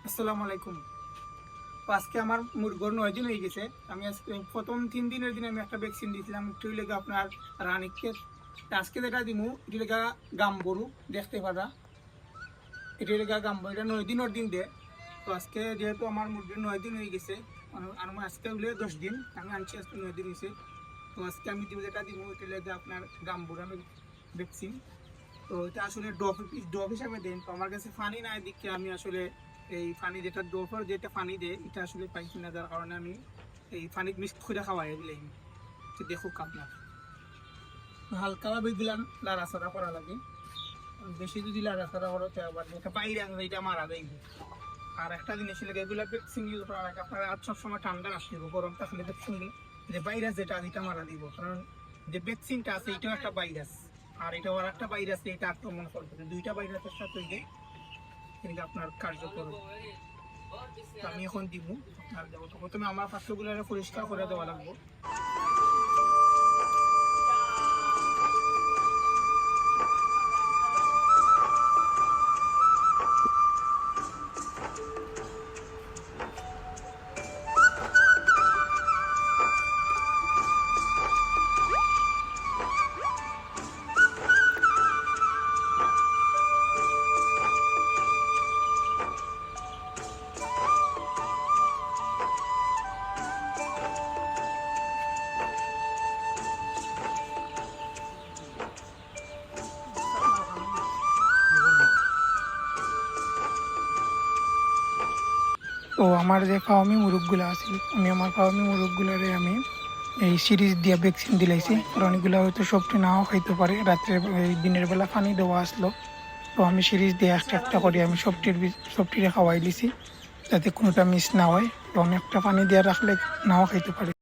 আসসালামু আলাইকুম। তো আজকে আমার মুরগির 9 দিন হয়ে গেছে। আমি আজকে প্রথম 3 দিনের দিন আমি একটা ভ্যাকসিন দিয়েছিলাম, একটু লেগে আপনার রানীক্ষেত। আজকে যেটা দিমু এটি লেগা গাম্বরু, দেখতে পারা এটি লেগা গাম্বরু, এটা 9 দিনের দিন দে। তো আজকে যেহেতু আমার মুরগির 9 দিন হয়ে গেছে, আমার আজকে হলে 10 দিন, আমি আনছি আজকে 9 দিন হয়েছে। তো আজকে আমি যেটা দিমু এটি লেগে আপনার গাম্বুর আমি ভ্যাকসিন। তো এটা আসলে ডব হিসাবে দেন। তো আমার কাছে ফানি নাই দিকে আমি আসলে এই ফানি যেটা ডোফার যেটা ফানি দেয় এটা আসলে পাইছি না, যার কারণে আমি এই ফানি মিক্স করে খাওয়াই দিলাম। দেখুক আপনার হালকাভাবে দিলাম, লাড়াচাড়া করা লাগে। বেশি যদি লাড়াচাড়া করো তো আবার যেটা বাইরে আসবে এটা মারা দেয়। আর একটা জিনিস লাগে, এগুলো ভ্যাকসিন ইউজ করার আগে আপনার আর সবসময় ঠান্ডা রাখতে হবে, গরম থাকলে ভ্যাকসিন যে ভাইরাস যেটা এটা মারা দিব। কারণ যে ভ্যাকসিনটা আছে এটাও একটা ভাইরাস, আর এটাও আর একটা ভাইরাস এটা আক্রমণ করবে। দুইটা ভাইরাসের সাথে কিন্তু আপনার কার্যকর। আমি এখন দিব আর দেবো। তো প্রথমে আমার পাত্রগুলো পরিষ্কার করে দেওয়া লাগবে। তো আমার যে ফার্মি মুরগগুলো আছে, আমি আমার ফার্মি মুরগগুলারে আমি এই সিরিজ দিয়ে ভ্যাকসিন দিলাইছি। কারণ এগুলো হয়তো সবটি নাও খাইতে পারে, রাত্রে এই দিনের বেলা পানি দেওয়া আসলো। তো আমি সিরিজ দিয়ে একটা একটা করে আমি সবটিরে খাওয়াই দিছি, যাতে কোনোটা মিস না হয়। তো আমি একটা পানি দিয়ে রাখলে নাও খাইতে পারে।